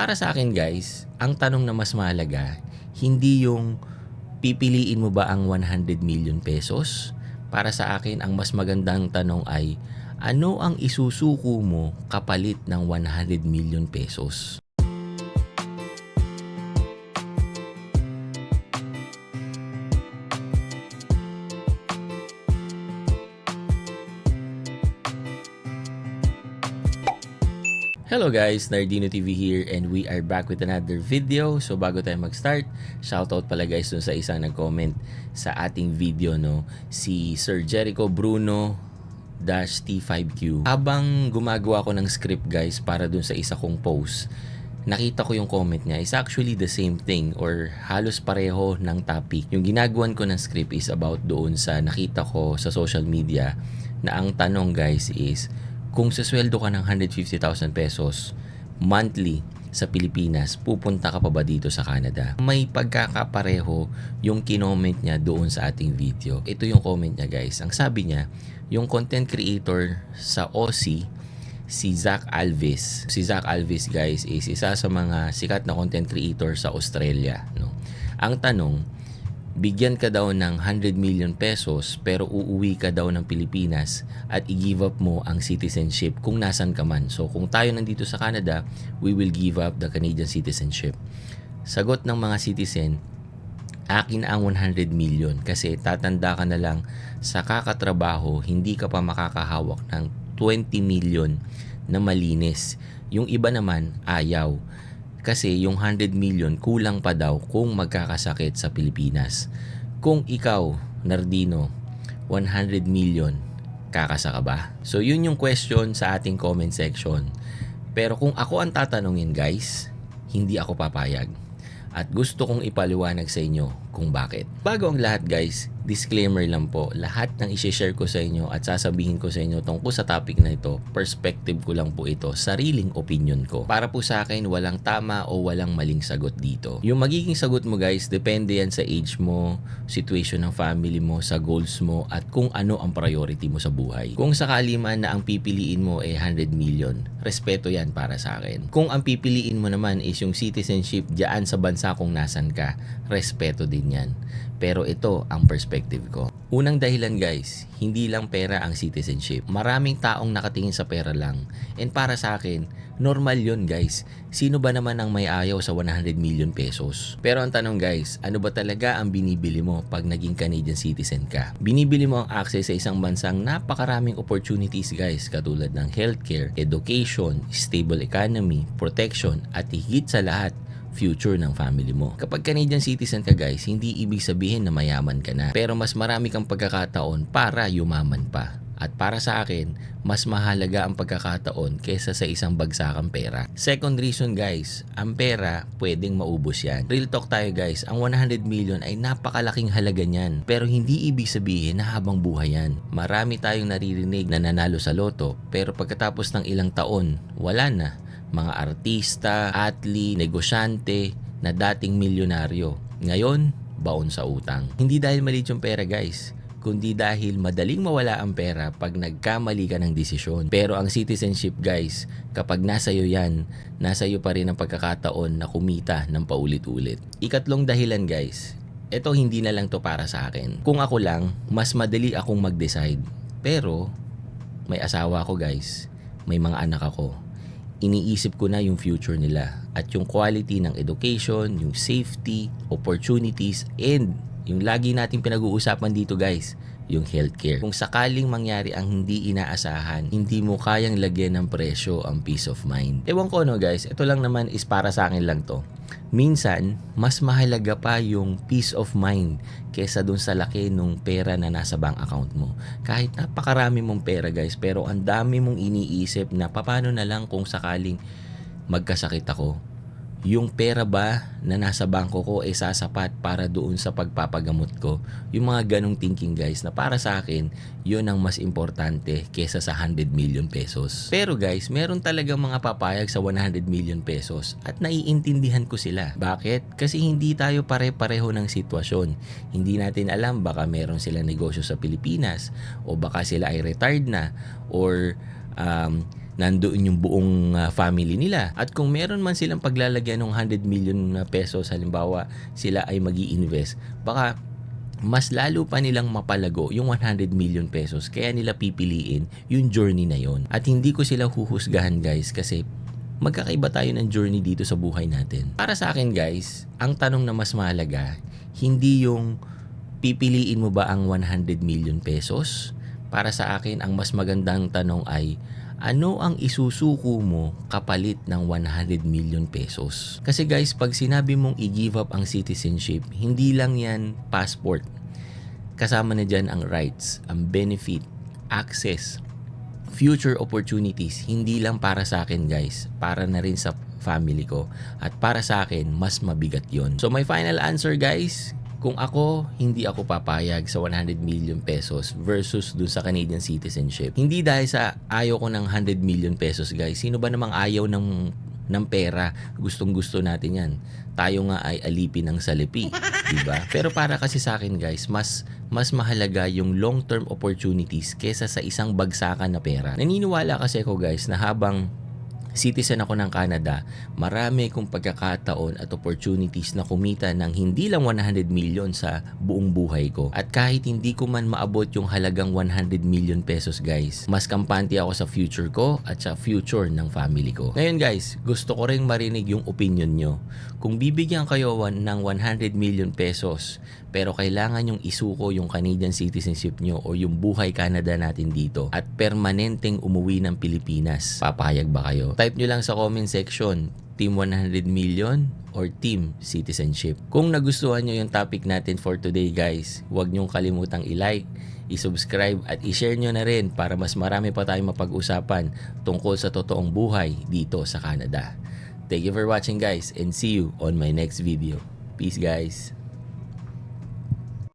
Para sa akin guys, ang tanong na mas mahalaga, hindi yung pipiliin mo ba ang 100 million pesos? Para sa akin, ang mas magandang tanong ay, ano ang isusuko mo kapalit ng 100 million pesos? Hello guys, Nardino TV here and we are back with another video. So bago tayo mag-start, shoutout pala guys dun sa isang nag-comment sa ating video, no, si Sir Jericho Bruno T5Q. Habang gumagawa ko ng script guys para dun sa isa kong post, nakita ko yung comment niya. It's actually the same thing or halos pareho ng topic. Yung ginagawan ko ng script is about doon sa nakita ko sa social media na ang tanong guys is, kung sasweldo ka ng 150,000 pesos monthly sa Pilipinas, pupunta ka pa ba dito sa Canada? May pagkakapareho yung kinoment niya doon sa ating video. Ito yung comment niya guys. Ang sabi niya, yung content creator sa Aussie, si Zach Alvis. Si Zach Alvis guys is isa sa mga sikat na content creator sa Australia, no? Ang tanong, bigyan ka daw ng 100 million pesos pero uuwi ka daw ng Pilipinas at i-give up mo ang citizenship kung nasan ka man. So kung tayo nandito sa Canada, we will give up the Canadian citizenship. Sagot ng mga citizen, akin ang 100 million kasi tatanda ka na lang sa kakatrabaho, hindi ka pa makakahawak ng 20 million na malinis. Yung iba naman ayaw. Kasi yung 100 million kulang pa daw kung magkakasakit sa Pilipinas. Kung ikaw, Nardino, 100 million, kakasa ka ba? So yun yung question sa ating comment section. Pero kung ako ang tatanungin guys, hindi ako papayag. At gusto kong ipaliwanag sa inyo kung bakit. Bago ang lahat guys, disclaimer lang po, lahat ng isi-share ko sa inyo at sasabihin ko sa inyo tungkol sa topic na ito, perspective ko lang po ito, sariling opinion ko. Para po sa akin, walang tama o walang maling sagot dito. Yung magiging sagot mo guys, depende yan sa age mo, situation ng family mo, sa goals mo, at kung ano ang priority mo sa buhay. Kung sakali man na ang pipiliin mo ay 100 million, respeto yan para sa akin. Kung ang pipiliin mo naman is yung citizenship diyan sa bansa kung nasan ka, respeto din yan. Pero ito ang perspective ko. Unang dahilan guys, hindi lang pera ang citizenship. Maraming taong nakatingin sa pera lang. And para sa akin, normal yon guys. Sino ba naman ang may ayaw sa 100 million pesos? Pero ang tanong guys, ano ba talaga ang binibili mo pag naging Canadian citizen ka? Binibili mo ang access sa isang bansang napakaraming opportunities guys, katulad ng healthcare, education, stable economy, protection, at higit sa lahat, future ng family mo. Kapag Canadian citizen ka guys, hindi ibig sabihin na mayaman ka na. Pero mas marami kang pagkakataon para yumaman pa. At para sa akin, mas mahalaga ang pagkakataon kesa sa isang bagsakang pera. Second reason guys, ang pera pwedeng maubos yan. Real talk tayo guys, ang 100 million ay napakalaking halaga niyan. Pero hindi ibig sabihin na habang buhay yan. Marami tayong naririnig na nanalo sa loto, pero pagkatapos ng ilang taon, wala na. Mga artista, athlete, negosyante na dating milyonaryo. Ngayon, baon sa utang. Hindi dahil maliit yung pera guys, kundi dahil madaling mawala ang pera pag nagkamali ka ng desisyon. Pero ang citizenship guys, kapag nasa iyo yan, nasa iyo pa rin ang pagkakataon na kumita ng paulit-ulit. Ikatlong dahilan guys, eto hindi na lang to para sa akin. Kung ako lang, mas madali akong mag-decide. Pero, may asawa ako guys, may mga anak ako. Iniisip ko na yung future nila at yung quality ng education, yung safety, opportunities, and yung lagi nating pinag-uusapan dito guys, yung healthcare. Kung sakaling mangyari ang hindi inaasahan, hindi mo kayang lagyan ng presyo ang peace of mind. Ewan ko no guys, ito lang naman is para sa akin lang to. Minsan, mas mahalaga pa yung peace of mind kesa dun sa laki nung pera na nasa bank account mo. Kahit napakarami mong pera guys, pero ang dami mong iniisip na paano na lang kung sakaling magkasakit ako. Yung pera ba na nasa bangko ko ay sasapat para doon sa pagpapagamot ko? Yung mga ganong thinking guys na para sa akin, yun ang mas importante kesa sa 100 million pesos. Pero guys, meron talagang mga papayag sa 100 million pesos at naiintindihan ko sila. Bakit? Kasi hindi tayo pare-pareho ng sitwasyon. Hindi natin alam, baka meron silang negosyo sa Pilipinas o baka sila ay retired na or nandoon yung buong family nila. At kung meron man silang paglalagyan ng 100 million na pesos, halimbawa sila ay mag-i-invest, baka mas lalo pa nilang mapalago yung 100 million pesos, kaya nila pipiliin yung journey na yon. At hindi ko sila huhusgahan guys, kasi magkakaiba tayo ng journey dito sa buhay natin. Para sa akin guys, ang tanong na mas mahalaga, hindi yung pipiliin mo ba ang 100 million pesos? Para sa akin, ang mas magandang tanong ay, ano ang isusuko mo kapalit ng 100 million pesos? Kasi guys, pag sinabi mong i-give up ang citizenship, hindi lang yan passport. Kasama na dyan ang rights, ang benefit, access, future opportunities. Hindi lang para sa akin guys, para na rin sa family ko. At para sa akin, mas mabigat yon. So my final answer guys, kung ako, hindi ako papayag sa 100 million pesos versus dun sa Canadian citizenship. Hindi dahil sa ayaw ko ng 100 million pesos guys. Sino ba namang ayaw ng pera? Gustong-gusto natin yan. Tayo nga ay alipin ng salapi, diba? Pero para kasi sa akin guys, mas mahalaga yung long-term opportunities kesa sa isang bagsakan na pera. Naniniwala kasi ako guys na habang citizen ako ng Canada, marami kong pagkakataon at opportunities na kumita ng hindi lang 100 million sa buong buhay ko. At kahit hindi ko man maabot yung halagang 100 million pesos guys, mas kampante ako sa future ko at sa future ng family ko. Ngayon guys, gusto ko ring marinig yung opinion nyo. Kung bibigyan kayo ng 100 million pesos, pero kailangan yung isuko yung Canadian citizenship nyo o yung buhay Canada natin dito at permanenteng umuwi ng Pilipinas, papayag ba kayo? Type nyo lang sa comment section, Team 100 million or Team Citizenship. Kung nagustuhan nyo yung topic natin for today guys, huwag nyong kalimutang i-like, i-subscribe at i-share nyo na rin para mas marami pa tayong mapag-usapan tungkol sa totoong buhay dito sa Canada. Thank you for watching guys and see you on my next video. Peace guys!